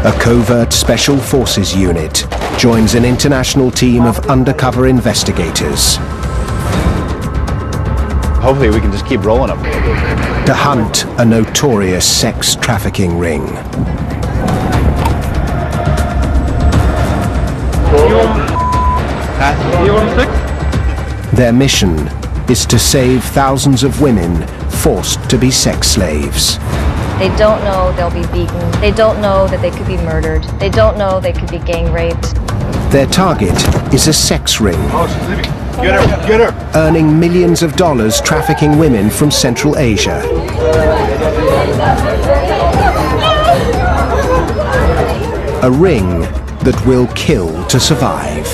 A covert special forces unit joins an international team of undercover investigators Hopefully we can just keep rolling them to hunt a notorious sex trafficking ring. Their mission is to save thousands of women forced to be sex slaves. They don't know they'll be beaten. They don't know that they could be murdered. They don't know they could be gang raped. Their target is a sex ring, Get her! earning millions of dollars trafficking women from Central Asia. A ring that will kill to survive.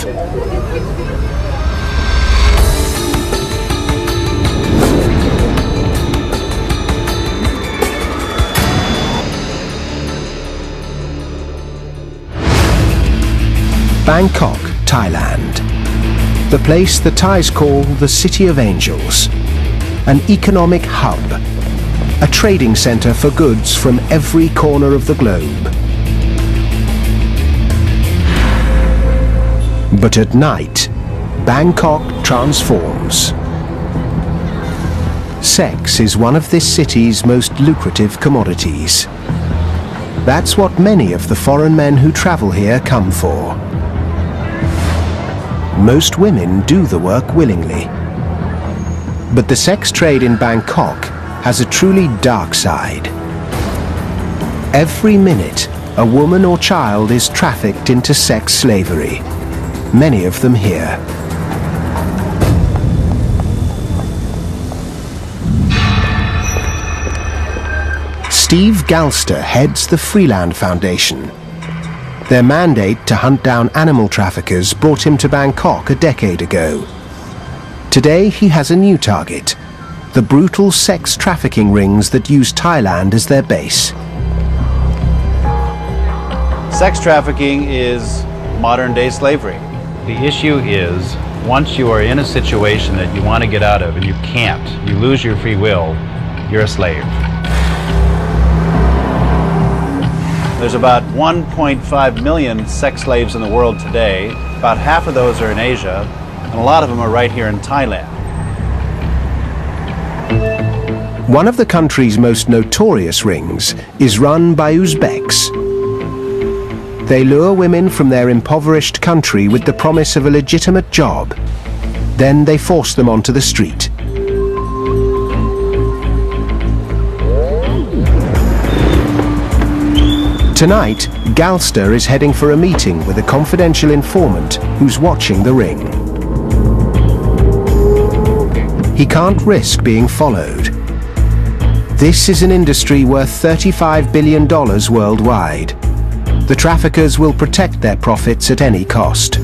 Bangkok, Thailand. The place the Thais call the City of Angels. An economic hub. A trading center for goods from every corner of the globe. But at night, Bangkok transforms. Sex is one of this city's most lucrative commodities. That's what many of the foreign men who travel here come for. Most women do the work willingly. But the sex trade in Bangkok has a truly dark side. Every minute, a woman or child is trafficked into sex slavery, many of them here. Steve Galster heads the Freeland Foundation. Their mandate to hunt down animal traffickers brought him to Bangkok a decade ago. Today he has a new target, the brutal sex trafficking rings that use Thailand as their base. Sex trafficking is modern-day slavery. The issue is, once you are in a situation that you want to get out of and you can't, you lose your free will, you're a slave. There's about 1.5 million sex slaves in the world today. About half of those are in Asia, and a lot of them are right here in Thailand. One of the country's most notorious rings is run by Uzbeks. They lure women from their impoverished country with the promise of a legitimate job. Then they force them onto the street. Tonight, Galster is heading for a meeting with a confidential informant who's watching the ring. He can't risk being followed. This is an industry worth $35 billion worldwide. The traffickers will protect their profits at any cost.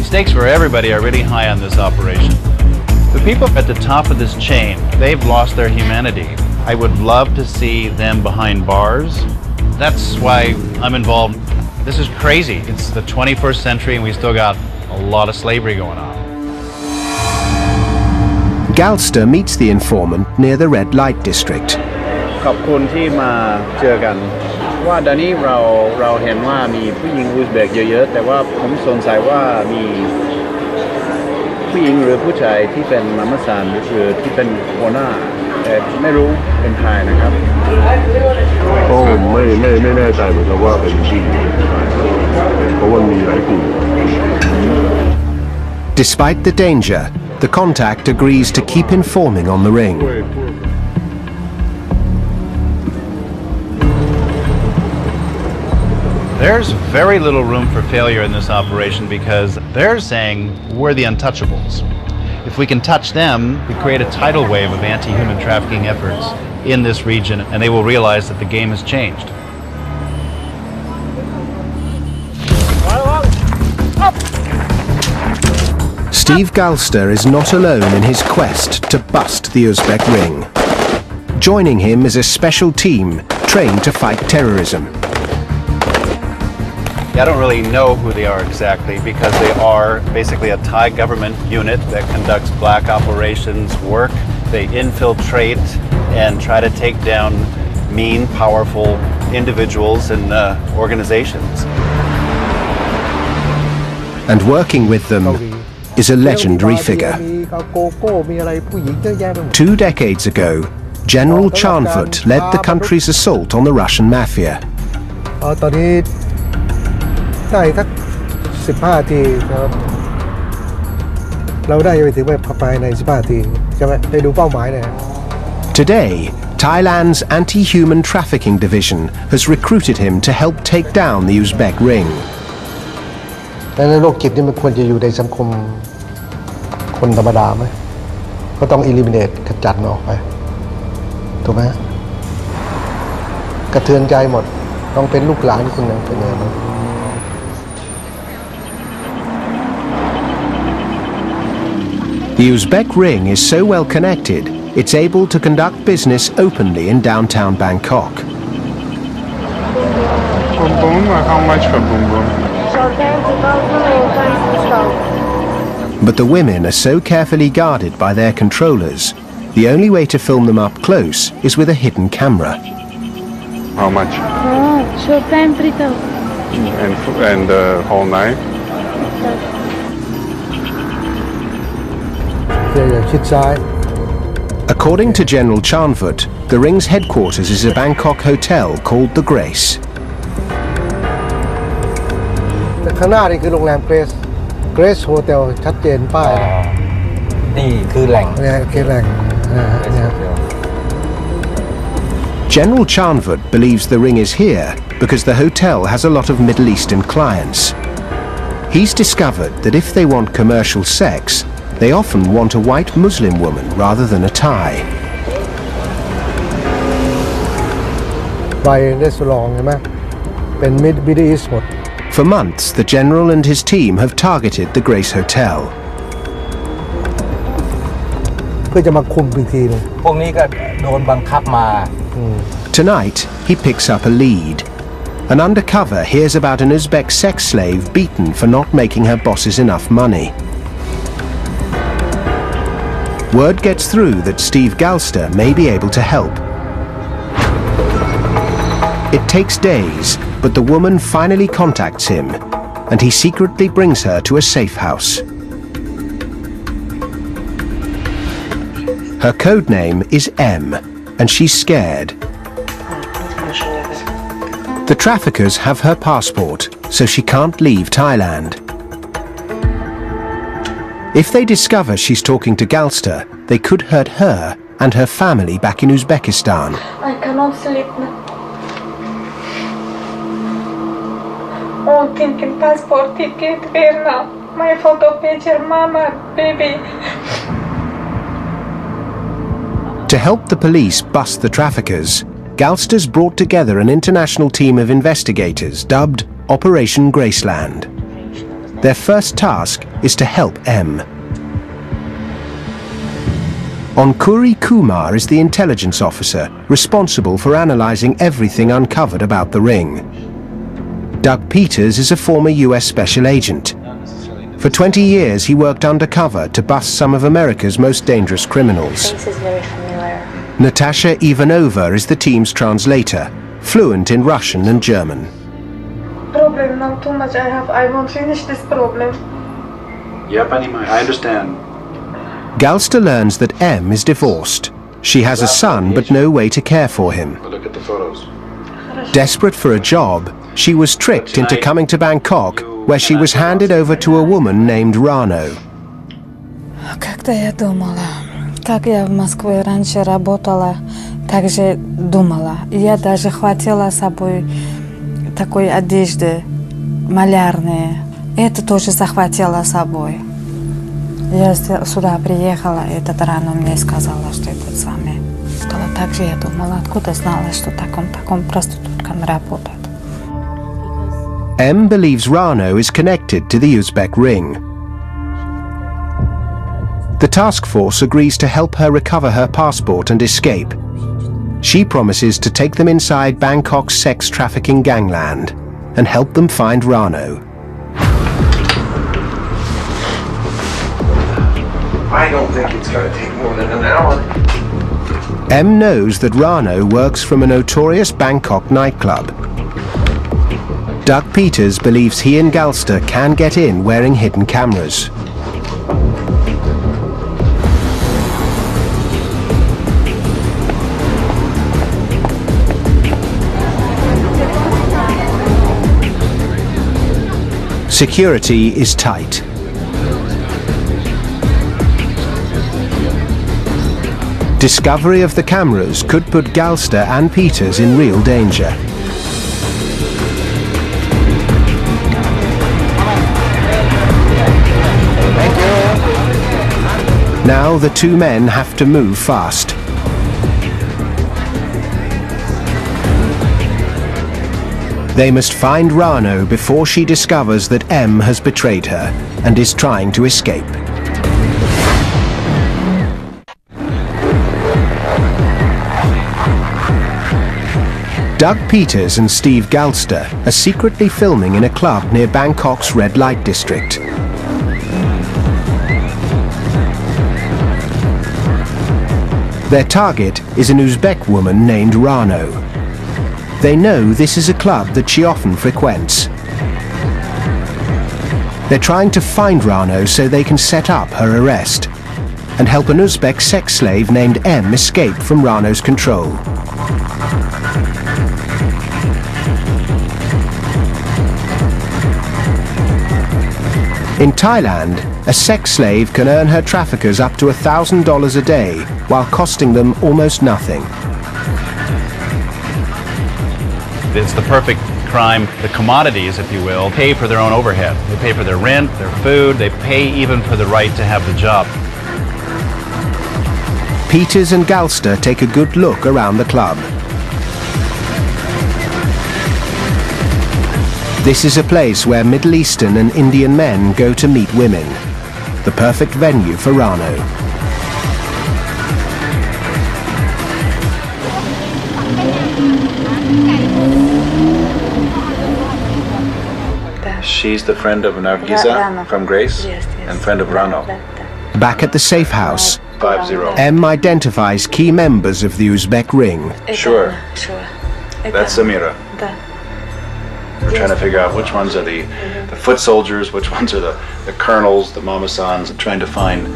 Stakes for everybody are really high on this operation. The people at the top of this chain, they've lost their humanity. I would love to see them behind bars. That's why I'm involved. This is crazy. It's the 21st century and we still got a lot of slavery going on. Galster meets the informant near the red light district. ขอบคุณที่มาเจอกันว่าตอนนี้เราเห็นว่ามีผู้หญิงอุซเบกเยอะๆแต่ว่าผมสงสัยว่ามีผู้หญิงหรือผู้ชายที่เป็นมาม่าสานหรือที่เป็นหัวหน้าแต่ไม่รู้เป็นใครนะครับไม่แน่ใจเหมือนกันว่าเป็นผู้หญิงเพราะว่ามีหลายกลุ่ม Despite the danger, the contact agrees to keep informing on the ring. There's very little room for failure in this operation because they're saying we're the untouchables. If we can touch them, we create a tidal wave of anti-human trafficking efforts in this region, and they will realize that the game has changed. Steve Galster is not alone in his quest to bust the Uzbek ring. Joining him is a special team trained to fight terrorism. I don't really know who they are exactly because they are basically a Thai government unit that conducts black operations work. They infiltrate and try to take down mean, powerful individuals and organizations. And working with them is a legendary figure. 2 decades ago, General Chanfort led the country's assault on the Russian mafia. ตอนนี้ได้สัก15 นาทีนะครับเราได้ไปถึงภายใน15 นาทีใช่ไหมได้ดูเป้าหมายเนี่ย Today, Thailand's anti-human trafficking division has recruited him to help take down the Uzbek ring. ในโรคจิตนี่มันควรจะอยู่ในสังคมคนธรรมดาไหมก็ต้อง eliminate ขจัดมันออกไปถูกไหมกระเทือนใจหมดต้องเป็นลูกหลานคนหนึ่งเป็นไงบ้าง The Uzbek ring is so well connected, it's able to conduct business openly in downtown Bangkok. Boom boom, how much for boom boom? But the women are so carefully guarded by their controllers, the only way to film them up close is with a hidden camera. How much? And the whole night? อย่าชิดซ้าย According to General Chanfort, the ring's headquarters is a Bangkok hotel called the Grace. ข้างหน้านี่คือโรงแรมเกรสโฮเทลชัดเจนป้ายนี่คือแหล่งเนี่ยคือแหล่ง General Chanfort believes the ring is here because the hotel has a lot of Middle Eastern clients. He's discovered that if they want commercial sex, they often want a white Muslim woman rather than a Thai. ไปรีสอร์ทใช่ไหมเป็น Middle East หมด For months, the general and his team have targeted the Grace Hotel. เพื่อจะมาคุมอีกทีนึงพวกนี้ก็โดนบังคับมา Tonight, he picks up a lead. An undercover hears about an Uzbek sex slave beaten for not making her bosses enough money. Word gets through that Steve Galster may be able to help. It takes days, but the woman finally contacts him, and he secretly brings her to a safe house. Her code name is M, and she's scared. The traffickers have her passport, so she can't leave Thailand. If they discover she's talking to Galster, they could hurt her and her family back in Uzbekistan. I cannot sleep now. Oh, thinking passport ticket, where now? My photo picture, mama, baby. To help the police bust the traffickers, Galster's brought together an international team of investigators dubbed Operation Graceland. Their first task is to help M. Onkuri Kumar is the intelligence officer responsible for analyzing everything uncovered about the ring. Doug Peters is a former US special agent. For 20 years he worked undercover to bust some of America's most dangerous criminals. Face is very familiar. Natasha Ivanova is the team's translator, fluent in Russian and German. Problem now too much I won't finish this problem. Yeah, Panima, I understand. Galster learns that M is divorced. She has a son but no way to care for him. Look at the photos. Desperate for a job, she was tricked into coming to Bangkok, where she was handed over to a woman named Rano. Как-то я думала, как я в Москве раньше работала, так же думала. Я даже хватила с собой такой одежды малярные. Это тоже захватила с собой. Я сюда приехала, и этот Рано мне сказала, что это самое. Так же я думала, откуда знала, что таком проституткам работает. M believes Rano is connected to the Uzbek ring. The task force agrees to help her recover her passport and escape. She promises to take them inside Bangkok's sex trafficking gangland and help them find Rano. I don't think it's going to take more than an hour. M knows that Rano works from a notorious Bangkok nightclub. Doug Peters believes he and Galster can get in wearing hidden cameras. Security is tight. Discovery of the cameras could put Galster and Peters in real danger. Now the two men have to move fast. They must find Rano before she discovers that M has betrayed her and is trying to escape. Doug Peters and Steve Galster are secretly filming in a club near Bangkok's red light district. Their target is an Uzbek woman named Rano. They know this is a club that she often frequents. They're trying to find Rano so they can set up her arrest and help an Uzbek sex slave named M escape from Rano's control. In Thailand, a sex slave can earn her traffickers up to $1,000 a day while costing them almost nothing. It's the perfect crime. The commodities, if you will, pay for their own overhead. They pay for their rent, their food, they pay even for the right to have the job. Peters and Galster take a good look around the club. This is a place where Middle Eastern and Indian men go to meet women. The perfect venue for Rano. She's the friend of Nargisa from Grace and friend of Rano. Back at the safe house, 5-0. M identifies key members of the Uzbek ring. Sure. That's Samira. We're trying to figure out which ones are the foot soldiers, which ones are the colonels, the mamasans, and trying to find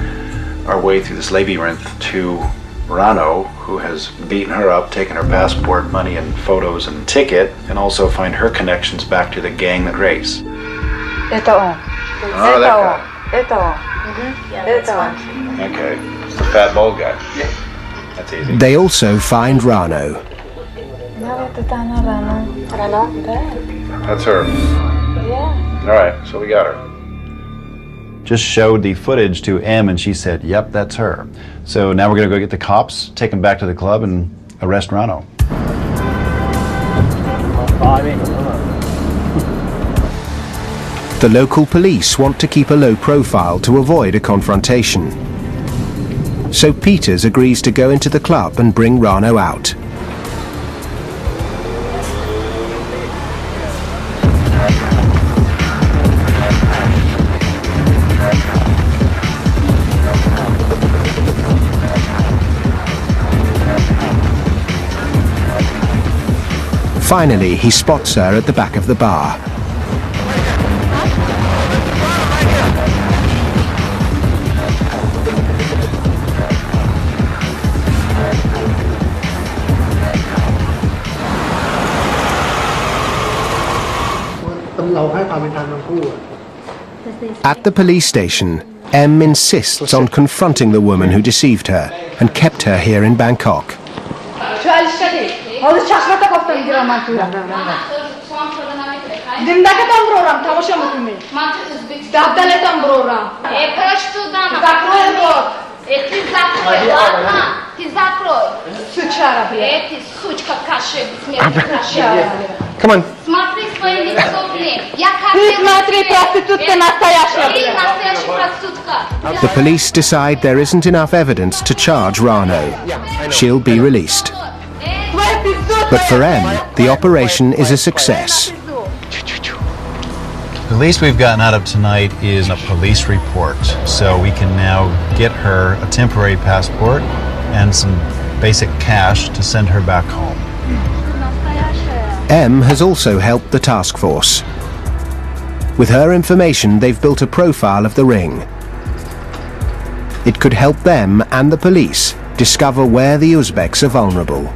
our way through this labyrinth to Rano, who has beaten her up, taken her passport, money and photos and ticket, and also find her connections back to the gang, the Grace. Oh, that guy. Okay, it's the fat bald guy. That's easy. They also find Rano. That's her. Yeah. All right, so we got her. Just showed the footage to M and she said, yep, that's her. So now we're going to go get the cops, take them back to the club and arrest Rano. The local police want to keep a low profile to avoid a confrontation. So Peters agrees to go into the club and bring Rano out. Finally, he spots her at the back of the bar. At the police station, M insists on confronting the woman who deceived her and kept her here in Bangkok. Come on. The police decide there isn't enough evidence to charge Rano. She'll be released. But for M, the operation is a success. The least we've gotten out of tonight is a police report, so we can now get her a temporary passport and some basic cash to send her back home. M has also helped the task force. With her information, they've built a profile of the ring. It could help them and the police discover where the Uzbeks are vulnerable.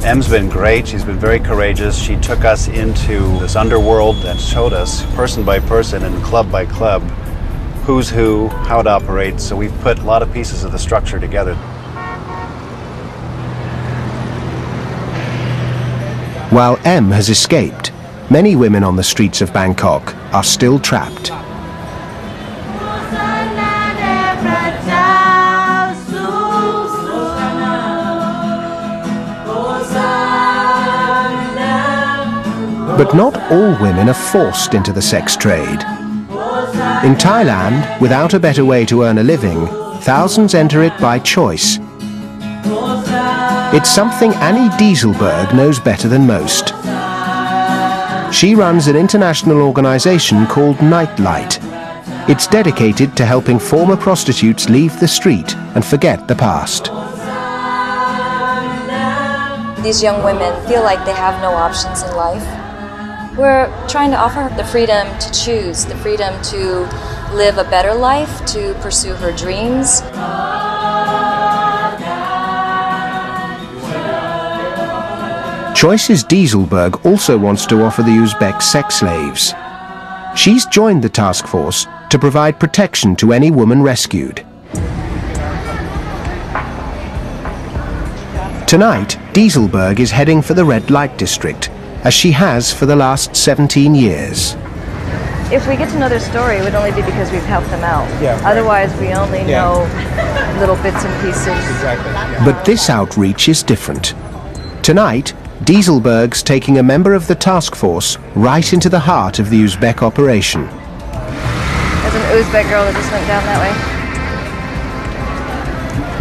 M's been great. She's been very courageous. She took us into this underworld and showed us person by person and club by club who's who, how it operates. So we've put a lot of pieces of the structure together. While M has escaped, many women on the streets of Bangkok are still trapped. But not all women are forced into the sex trade. In Thailand, without a better way to earn a living, thousands enter it by choice. It's something Annie Dieselberg knows better than most. She runs an international organization called Nightlight. It's dedicated to helping former prostitutes leave the street and forget the past. These young women feel like they have no options in life. We're trying to offer her the freedom to choose, the freedom to live a better life, to pursue her dreams. Choices Dieselberg also wants to offer the Uzbek sex slaves. She's joined the task force to provide protection to any woman rescued. Tonight, Dieselberg is heading for the red light district, as she has for the last 17 years. If we get to know their story, it would only be because we've helped them out. Yeah, right. Otherwise, we only know little bits and pieces. Exactly. Yeah. But this outreach is different. Tonight, Dieselberg's taking a member of the task force right into the heart of the Uzbek operation. There's an Uzbek girl that just went down that way.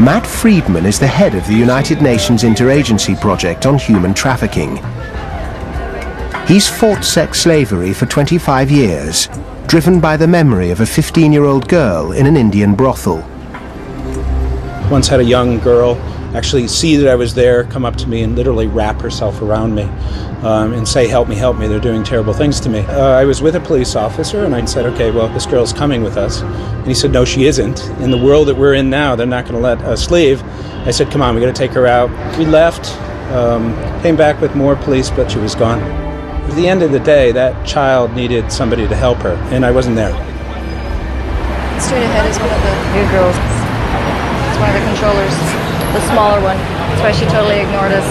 Matt Friedman is the head of the United Nations Interagency Project on Human Trafficking. He's fought sex slavery for 25 years, driven by the memory of a 15-year-old girl in an Indian brothel. Once had a young girl actually see that I was there, come up to me and literally wrap herself around me and say, help me, they're doing terrible things to me. I was with a police officer and I said, okay, well, this girl's coming with us. And he said, no, she isn't. In the world that we're in now, they're not going to let us leave. I said, come on, we got to take her out. We left, came back with more police, but she was gone. At the end of the day, that child needed somebody to help her, and I wasn't there. Straight ahead is one of the new girls. It's one of the controllers, the smaller one. That's why she totally ignored us.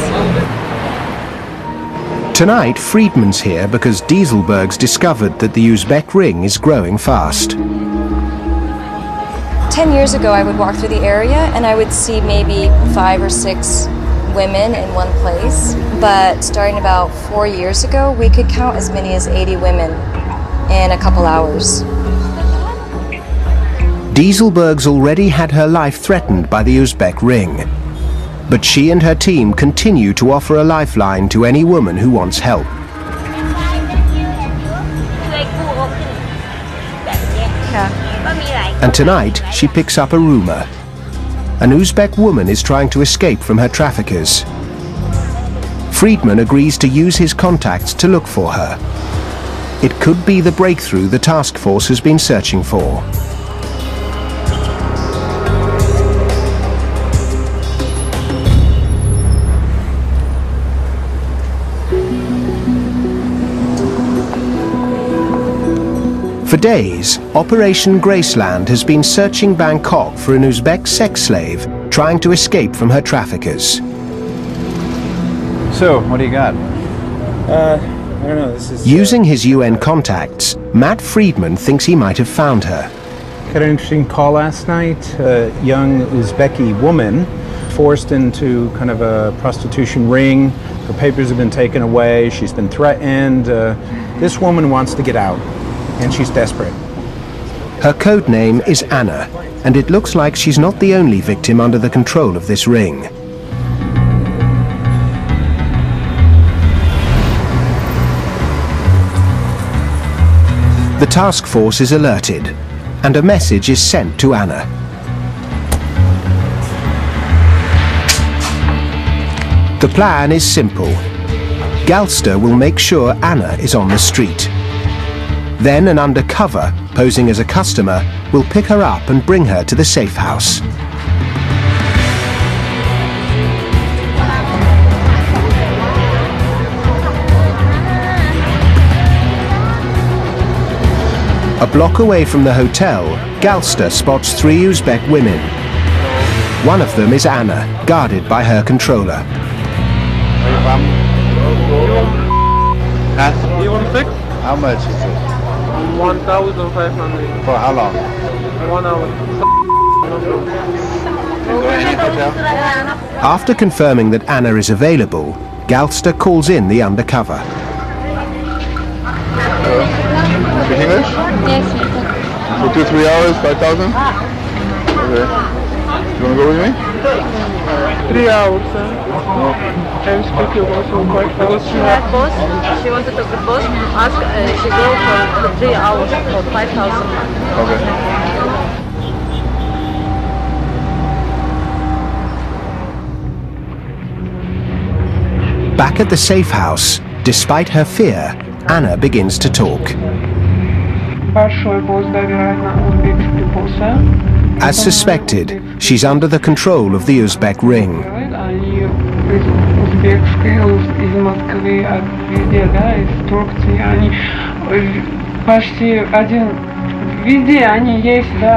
Tonight, Friedman's here because Dieselberg's discovered that the Uzbek ring is growing fast. 10 years ago, I would walk through the area and I would see maybe 5 or 6 women in one place. But starting about 4 years ago, we could count as many as 80 women in a couple hours. Dieselberg's already had her life threatened by the Uzbek ring. But she and her team continue to offer a lifeline to any woman who wants help. And tonight, she picks up a rumor. An Uzbek woman is trying to escape from her traffickers. Friedman agrees to use his contacts to look for her. It could be the breakthrough the task force has been searching for. For days, Operation Graceland has been searching Bangkok for an Uzbek sex slave trying to escape from her traffickers. So, what do you got? I don't know, this is... Using his UN contacts, Matt Friedman thinks he might have found her. Got an interesting call last night. A young Uzbeki woman forced into kind of a prostitution ring. Her papers have been taken away. She's been threatened. This woman wants to get out, and she's desperate. Her code name is Anna, and it looks like she's not the only victim under the control of this ring. The task force is alerted, and a message is sent to Anna. The plan is simple. Galster will make sure Anna is on the street. Then an undercover, posing as a customer, will pick her up and bring her to the safe house. A block away from the hotel, Galster spots 3 Uzbek women. One of them is Anna, guarded by her controller. You want 6? How much is it? 1,500. For how long? 1 hour. After confirming that Anna is available, Galster calls in the undercover. Speak English? Yes, For 2-3 hours, 5,000? Okay. You wanna go with me? 3 hours, I'm speaking also quite fast. She had boss. She wanted to the boss. Ask. She go for 3 hours for 5,000. Okay. Back at the safe house, despite her fear, Anna begins to talk. Большой босс доверяет на узбекский босса. As suspected, she's under the control of the Uzbek ring. Они из узбекской, из Москвы, везде, да, из Турции, они почти один, везде они есть, да.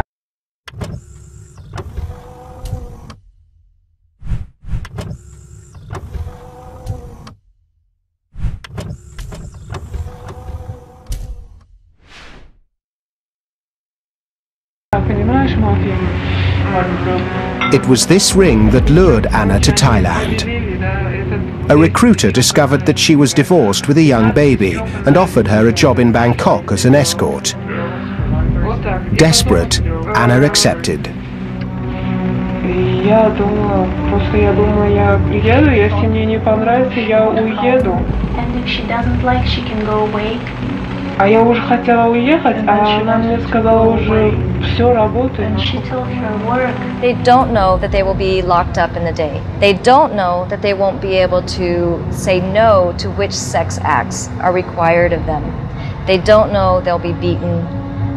Понимаешь, мафия? It was this ring that lured Anna to Thailand. A recruiter discovered that she was divorced with a young baby and offered her a job in Bangkok as an escort. Desperate, Anna accepted. Я думала, просто я думала, я приеду, если мне не понравится, я уеду. And if she doesn't like, she can go away. А я уже хотела уехать, а она мне сказала уже все работает. And she told her work. They don't know that they will be locked up in the day. They don't know that they won't be able to say no to which sex acts are required of them. They don't know they'll be beaten.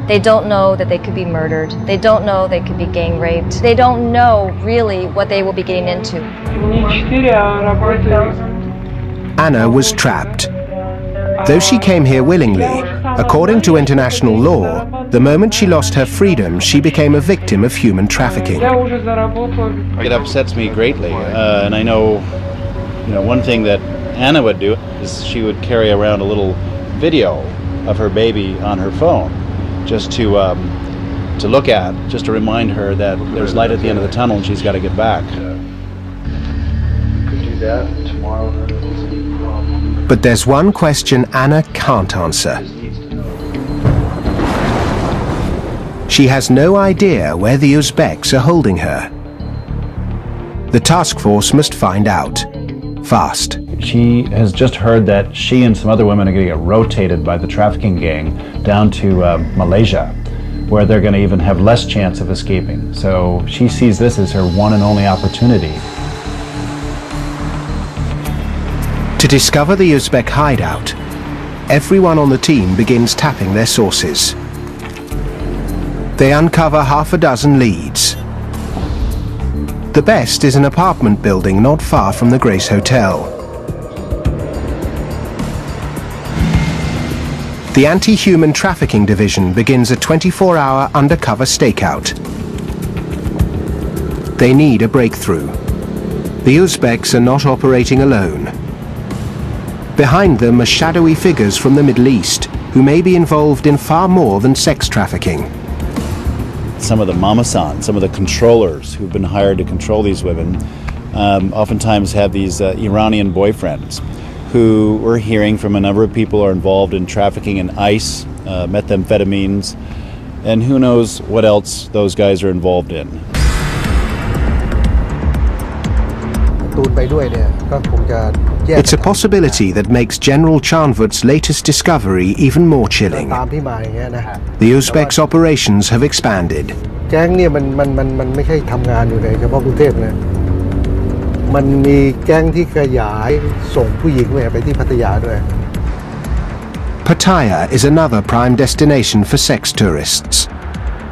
They don't know that they could be murdered. They don't know they could be gang raped. They don't know really what they will be getting into. Не 4, а работает. Anna was trapped. Though she came here willingly, according to international law, the moment she lost her freedom, she became a victim of human trafficking. It upsets me greatly, and I know, one thing that Anna would do is she would carry around a little video of her baby on her phone, just to look at, just to remind her that there's light at the end of the tunnel and she's got to get back. Could do that tomorrow. But there's one question Anna can't answer. She has no idea where the Uzbeks are holding her. The task force must find out. Fast. She has just heard that she and some other women are going to get rotated by the trafficking gang down to Malaysia, where they're going to even have less chance of escaping. So she sees this as her one and only opportunity. To discover the Uzbek hideout, everyone on the team begins tapping their sources. They uncover half a dozen leads. The best is an apartment building not far from the Grace Hotel. The Anti-Human Trafficking Division begins a 24-hour undercover stakeout. They need a breakthrough. The Uzbeks are not operating alone. Behind them are shadowy figures from the Middle East who may be involved in far more than sex trafficking. Some of the mamasan, some of the controllers who've been hired to control these women, oftentimes have these Iranian boyfriends who we're hearing from a number of people are involved in trafficking in ice, methamphetamines, and who knows what else those guys are involved in. It's a possibility that makes General Chanvut's latest discovery even more chilling. The Uzbeks' operations have expanded. มันมีแก๊งที่ขยายส่งผู้หญิงไปที่พัทยาด้วย Pattaya is another prime destination for sex tourists,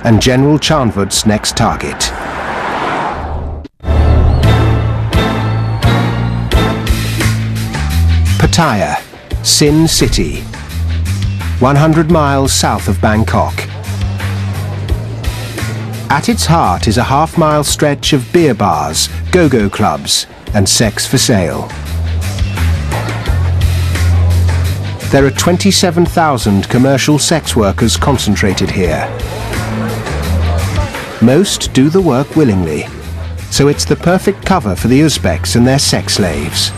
and General Chanvud's next target. Pattaya, Sin City, 100 miles south of Bangkok. At its heart is a half-mile stretch of beer bars, go-go clubs, and sex for sale. There are 27,000 commercial sex workers concentrated here. Most do the work willingly, so it's the perfect cover for the Uzbeks and their sex slaves.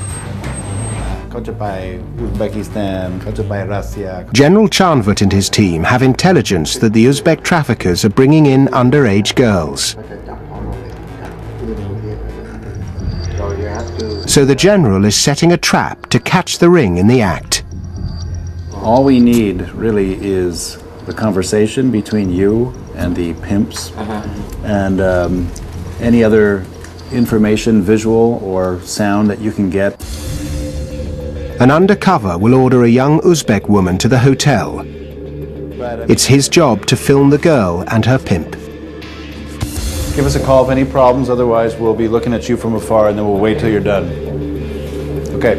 General Chanvut and his team have intelligence that the Uzbek traffickers are bringing in underage girls. So the general is setting a trap to catch the ring in the act. All we need really is the conversation between you and the pimps, and any other information, visual or sound that you can get. An undercover will order a young Uzbek woman to the hotel. It's his job to film the girl and her pimp. Give us a call if any problems, otherwise we'll be looking at you from afar and then we'll wait till you're done. Okay.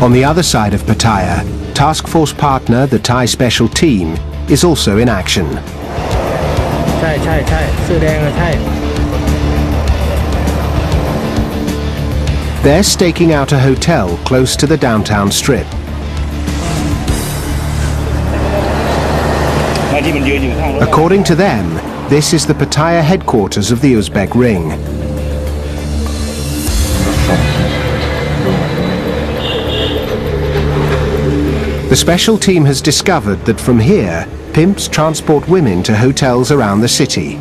On the other side of Pattaya, task force partner, the Thai special team, is also in action. They're staking out a hotel close to the downtown strip. According to them, this is the Pattaya headquarters of the Uzbek ring. The special team has discovered that from here, pimps transport women to hotels around the city.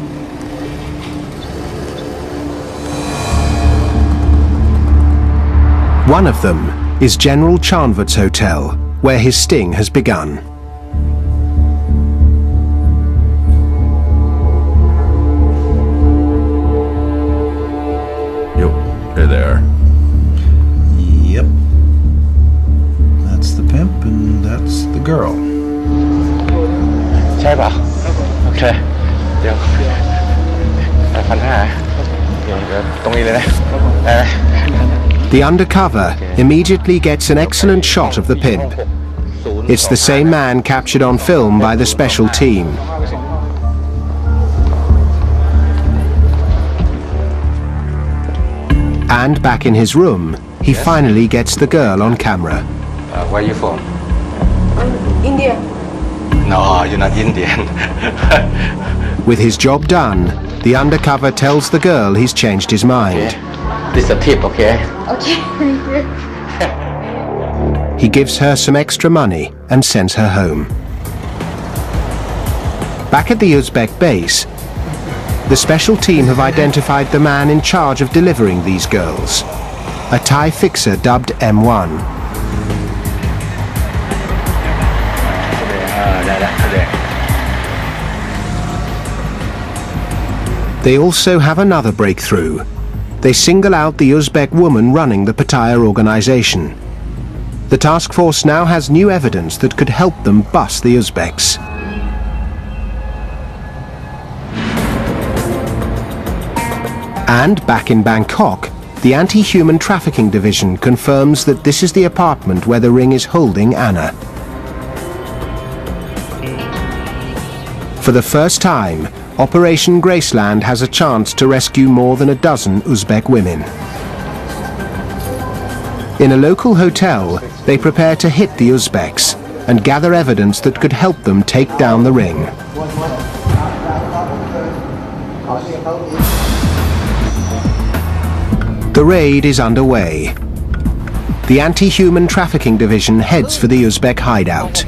One of them is General Chanvut's hotel, where his sting has begun. Yo, hey there. Yep. That's the pimp and that's the girl. Okay. The undercover immediately gets an excellent shot of the pimp. It's the same man captured on film by the special team. And back in his room, he finally gets the girl on camera. Where are you from? India. No, you're not Indian. With his job done, the undercover tells the girl he's changed his mind. This is a tip, okay? Okay, thank you. He gives her some extra money and sends her home. Back at the Uzbek base, the special team have identified the man in charge of delivering these girls, a Thai fixer dubbed M1. They also have another breakthrough. They single out the Uzbek woman running the Pattaya organization. The task force now has new evidence that could help them bust the Uzbeks. And back in Bangkok, the Anti-Human Trafficking Division confirms that this is the apartment where the ring is holding Anna. For the first time, Operation Graceland has a chance to rescue more than a dozen Uzbek women. In a local hotel, they prepare to hit the Uzbeks and gather evidence that could help them take down the ring. The raid is underway. The Anti-Human Trafficking Division heads for the Uzbek hideout.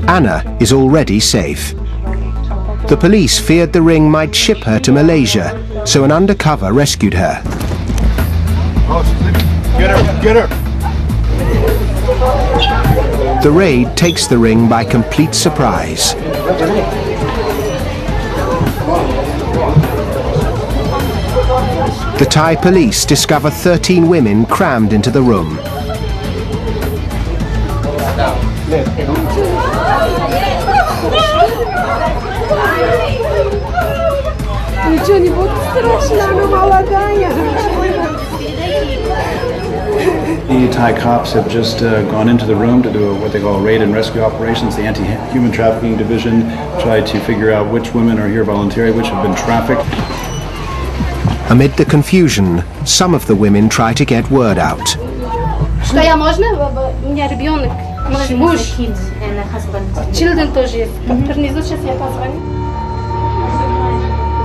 Anna is already safe. The police feared the ring might ship her to Malaysia, so an undercover rescued her. Get her! Get her! The raid takes the ring by complete surprise. The Thai police discover 13 women crammed into the room. The Thai cops have just gone into the room to do what they call raid and rescue operations. The anti-human trafficking division tried to figure out which women are here voluntarily, which have been trafficked. Amid the confusion, some of the women try to get word out. Что я можно? У меня ребенок, муж, children тоже есть. Сейчас я позвоню.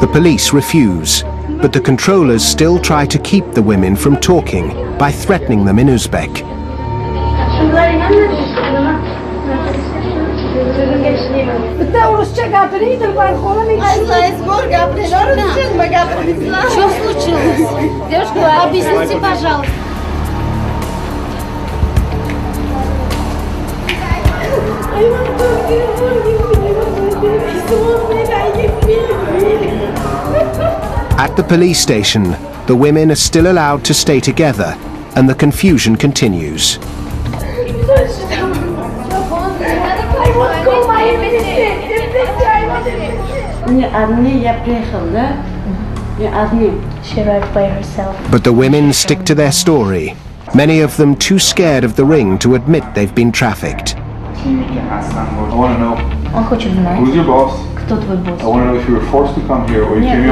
The police refuse, but the controllers still try to keep the women from talking by threatening them in Uzbek. Что случилось? Девушка, объясните, пожалуйста. At the police station, the women are still allowed to stay together, and the confusion continues. She arrived by herself. But the women stick to their story, many of them too scared of the ring to admit they've been trafficked. I want to know, Он хочет знать, who's your boss? кто твой босс. I want to know if you were forced to come here, or you came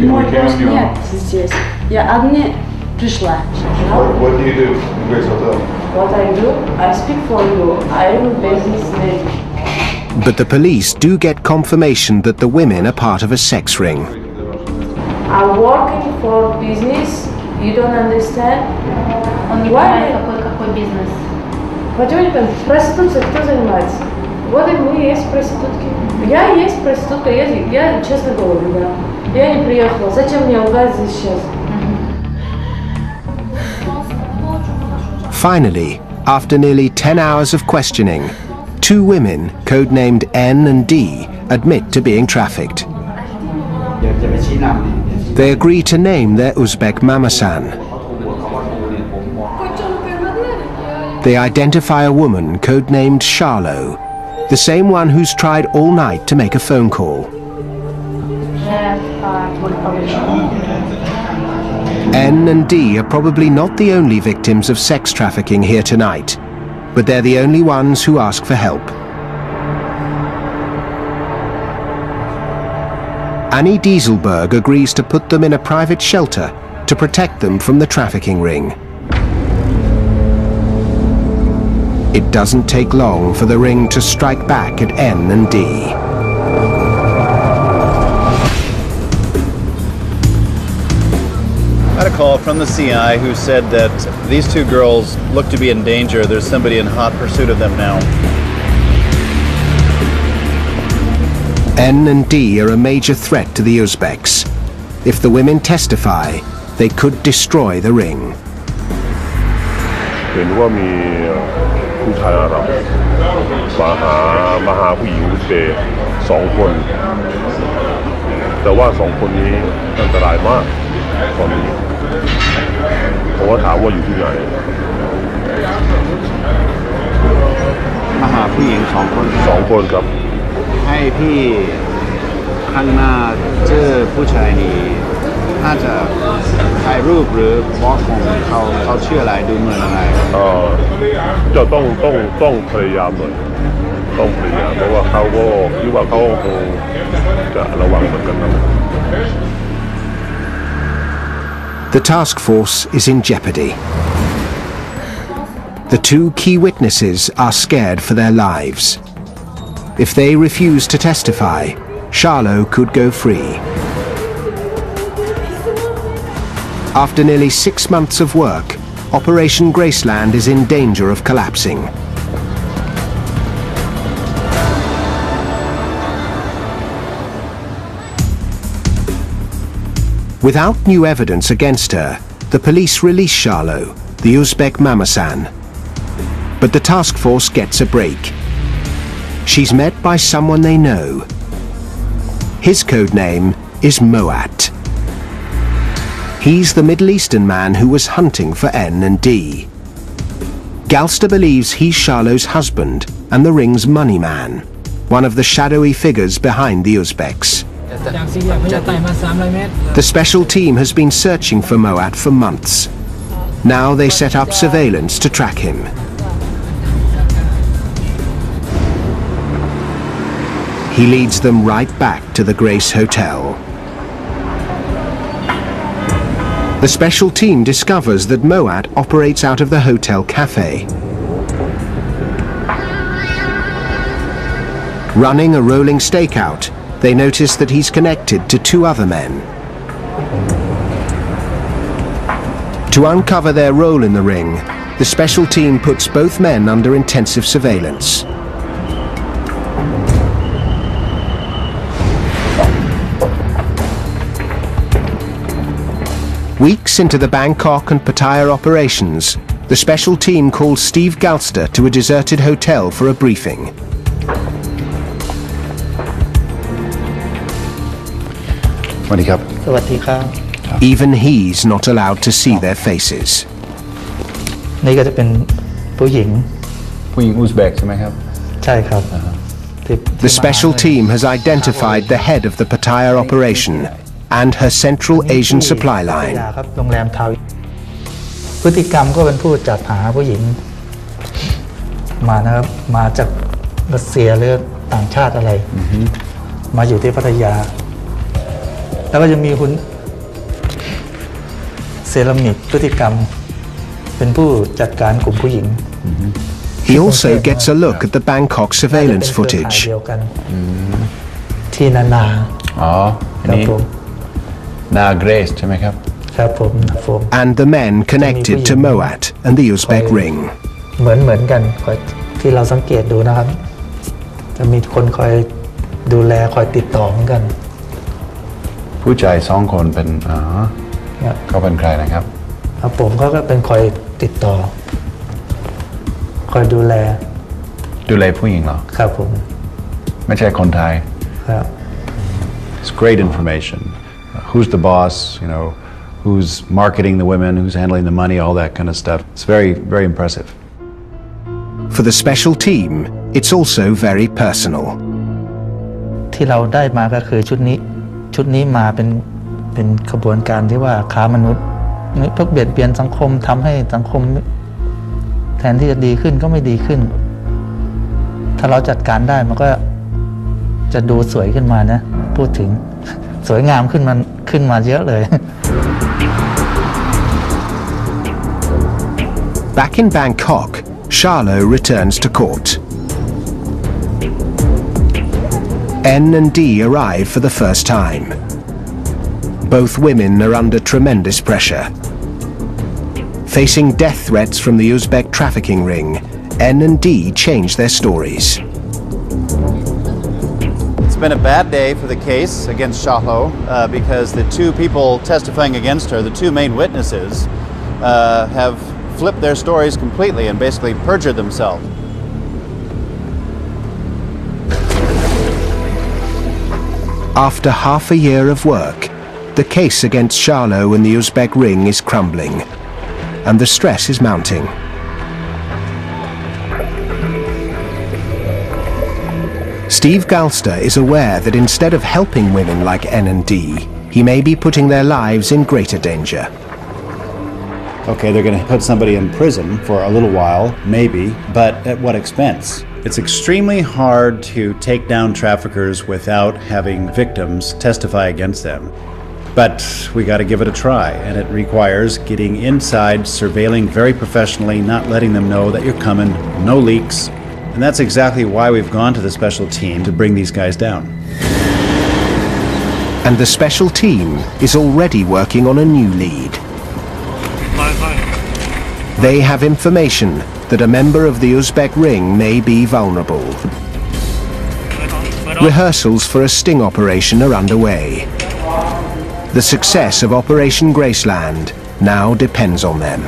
Мой on босс your нет own. здесь. Я одна пришла. What do you do in Grace Hotel? What I do, I speak for you. I am a businessman. But the police do get confirmation that the women are part of a sex ring. I'm working for business. You don't understand? Он не понимает, какой бизнес. Пойдемте, проституция кто занимается? Вот и мы есть проститутки. Я есть проститутка, я честно говорю, да. Я не приехала. Зачем мне лгать здесь сейчас? Finally, after nearly 10 hours of questioning, 2 women, codenamed N and D, admit to being trafficked. They agree to name their Uzbek mamasan. They identify a woman codenamed Charlo, the same one who's tried all night to make a phone call. N and D are probably not the only victims of sex trafficking here tonight, but they're the only ones who ask for help. Annie Dieselberg agrees to put them in a private shelter to protect them from the trafficking ring. It doesn't take long for the ring to strike back at N and D. I had a call from the CI who said that these 2 girls look to be in danger. There's somebody in hot pursuit of them now. N and D are a major threat to the Uzbeks. If the women testify, they could destroy the ring. เห็นว่ามีผู้ชายอาหรับมาหาผู้หญิงอุซเบย์2 คนแต่ว่า2 คนนี้อันตรายมากตอนนี้ผมก็ถามว่าอยู่ที่ไหน มาหาผู้หญิง2 คน 2 คนครับ ให้พี่ข้างหน้าเจอผู้ชายนี้น่าจะถ่ายรูปหรือบล็อกของเขาชื่ออะไรดูเหมือนอะไรจะต้องพยายามหน่อยต้องพยายามเพราะว่าเขาก็คิดว่าเขาคงจะระวังเหมือนกันนะ The task force is in jeopardy. The 2 key witnesses are scared for their lives. If they refuse to testify, Charlo could go free. After nearly 6 months of work, Operation Graceland is in danger of collapsing. Without new evidence against her, the police release Charlo, the Uzbek mamasan. But the task force gets a break. She's met by someone they know. His code name is Moat. He's the Middle Eastern man who was hunting for N and D. Galster believes he's Charlot's husband and the ring's money man, one of the shadowy figures behind the Uzbeks. The special team has been searching for Moat for months. Now they set up surveillance to track him. He leads them right back to the Grace Hotel. The special team discovers that Moat operates out of the hotel cafe. Running a rolling stakeout, they notice that he's connected to 2 other men. To uncover their role in the ring, the special team puts both men under intensive surveillance. Weeks into the Bangkok and Pattaya operations, the special team calls Steve Galster to a deserted hotel for a briefing. Even he's not allowed to see their faces. นี่ก็จะเป็นผู้หญิงอุซเบกใช่ไหมครับใช่ครับ The special team has identified the head of the Pattaya operation and her Central Asian supply line. ครับโรงแรมทาวพฤติกรรมก็เป็นผู้จัดหาผู้หญิงมานะครับมาจากรัสเซียหรือต่างชาติอะไรมาอยู่ที่พัทยาแล้วก็จะมีคุณเซรามิกพฤติกรรมเป็นผู้จัดการกลุ่มผู้หญิง He also gets a look at the Bangkok surveillance footage. ที่นาอ๋ออันนี้นาเกรซใช่ไหมครับ ครับผม And the men connected to Moat and the Uzbek ring. เหมือนกันที่เราสังเกตดูนะครับจะมีคนคอยดูแลคอยติดต่อเหมือนกันผู้ชาย2 คนเป็นเขาเป็นใครนะครับครับผมเขาก็เป็นคอยติดต่อคอยดูแลผู้หญิงเหรอครับผมไม่ใช่คนไทยครับ It's great information. Who's the boss, you know, who's marketing the women, who's handling the money, all that kind of stuff. It's very, very impressive. For the special team, it's also very personal. ที่เราได้มาก็คือชุดนี้มาเป็นขบวนการที่ว่าค้ามนุษย์พวกเบียดเบียนสังคมทำให้สังคมแทนที่จะดีขึ้นก็ไม่ดีขึ้นถ้าเราจัดการได้มันก็จะดูสวยขึ้นมานะพูดถึงสวยงามขึ้นมาเยอะเลย Back in Bangkok, Charlot returns to court. N and D arrive for the first time. Both women are under tremendous pressure. Facing death threats from the Uzbek trafficking ring, N and D change their stories. It's been a bad day for the case against Charlot because the 2 people testifying against her, the 2 main witnesses, have flipped their stories completely and basically perjured themselves. After half a year of work, the case against Charlot and the Uzbek ring is crumbling, and the stress is mounting. Steve Galster is aware that instead of helping women like N and D, he may be putting their lives in greater danger. Okay, they're going to put somebody in prison for a little while, maybe, but at what expense? It's extremely hard to take down traffickers without having victims testify against them. But we got to give it a try, and it requires getting inside, surveilling very professionally, not letting them know that you're coming, no leaks. And that's exactly why we've gone to the special team to bring these guys down. And the special team is already working on a new lead. They have information that a member of the Uzbek ring may be vulnerable. Rehearsals for a sting operation are underway. The success of Operation Graceland now depends on them.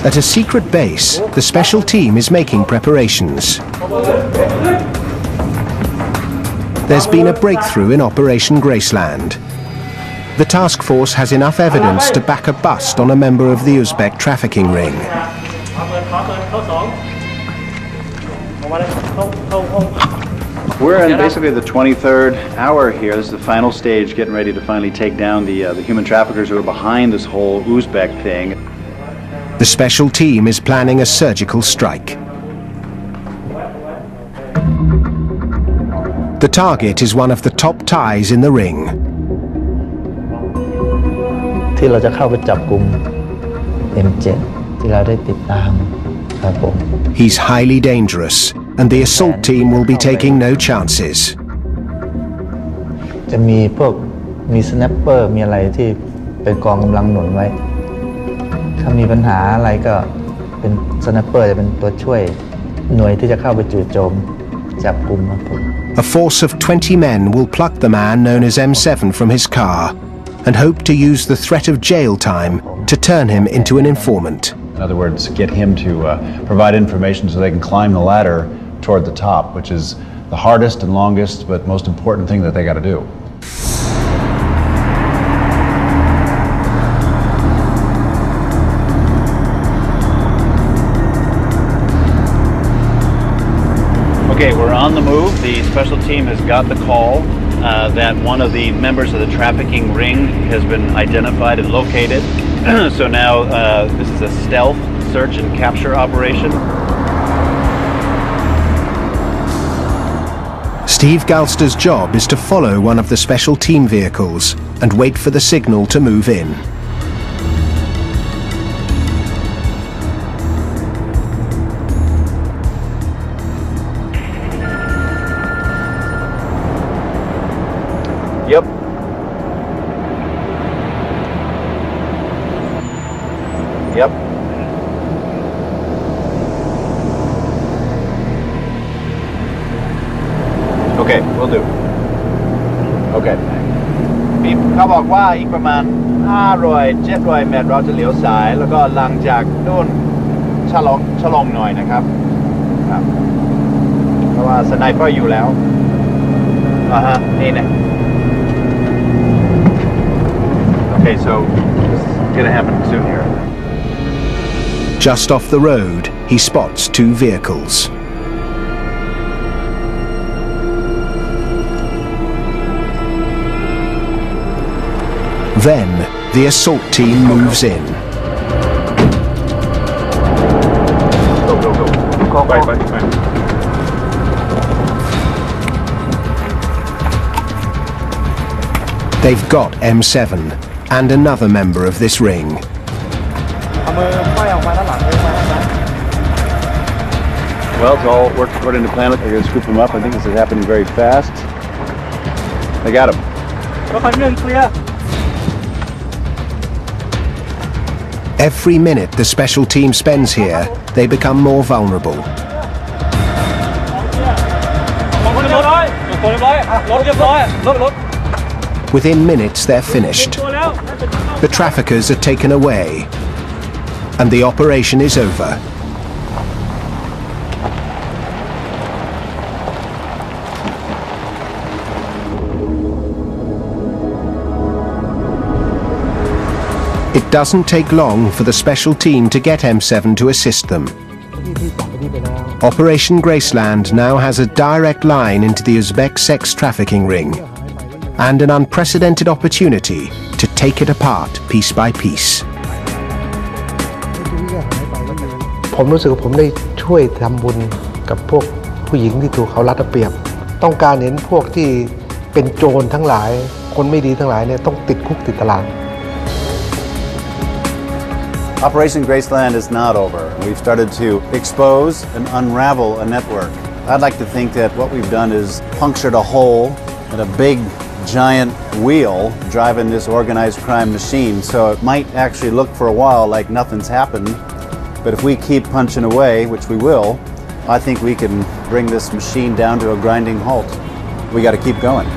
At a secret base, the special team is making preparations. There's been a breakthrough in Operation Graceland. The task force has enough evidence to back a bust on a member of the Uzbek trafficking ring. We're in basically the 23rd hour here. This is the final stage, getting ready to finally take down the human traffickers who are behind this whole Uzbek thing. The special team is planning a surgical strike. The target is one of the top Thais in the ring. ที่เราจะเข้าไปจับกุม M7 ที่เราได้ติดตามครับผม He's highly dangerous, and the assault team will be taking no chances. จะมีพวกมีสแนปเปอร์มีอะไรที่เป็นกองกำลังหนุนไว้ถ้ามีปัญหาอะไรก็เป็นสแนปเปอร์จะเป็นตัวช่วยหน่วยที่จะเข้าไปจู่โจมจับกุมครับผม A force of 20 men will pluck the man known as M7 from his car and hope to use the threat of jail time to turn him into an informant. In other words, get him to provide information so they can climb the ladder toward the top, which is the hardest and longest but most important thing that they got to do. Okay, we're on the move. The special team has got the call that one of the members of the trafficking ring has been identified and located. So now this is a stealth search and capture operation. Steve Galster's job is to follow one of the special team vehicles and wait for the signal to move in. Yep. Yep. Okay, we'll do. Okay. เขาบอกว่าอีกประมาณ500-700 เมตรเราจะเลี้ยวซ้ายแล้วก็หลังจากนู่นชะลองหน่อยนะครับครับเพราะว่าสไนเปอร์อยู่แล้วนี่นะ Okay, so this is gonna happen soon here. Just off the road, he spots two vehicles. Then, the assault team moves in. Go. Bye. They've got M7 and another member of this ring. Well, it's all worked according to plan. They're going to scoop him up. I think this is happening very fast. They got him. Every minute the special team spends here, they become more vulnerable. Within minutes, they're finished. The traffickers are taken away, and the operation is over. It doesn't take long for the special team to get M7 to assist them. Operation Graceland now has a direct line into the Uzbek sex trafficking ring, and an unprecedented opportunity to take it apart piece by piece. ผมรู้สึกว่าผมได้ช่วยทำบุญกับพวกผู้หญิงที่ถูกเขารัดเอาเปรียบต้องการเห็นพวกที่เป็นโจรทั้งหลายคนไม่ดีทั้งหลายเนี่ยต้องติดคุกติดตาราง Operation Graceland is not over. We've started to expose and unravel a network. I'd like to think that what we've done is punctured a hole in a big giant wheel driving this organized crime machine, so it might actually look for a while like nothing's happened, but if we keep punching away, which we will, I think we can bring this machine down to a grinding halt. We got to keep going.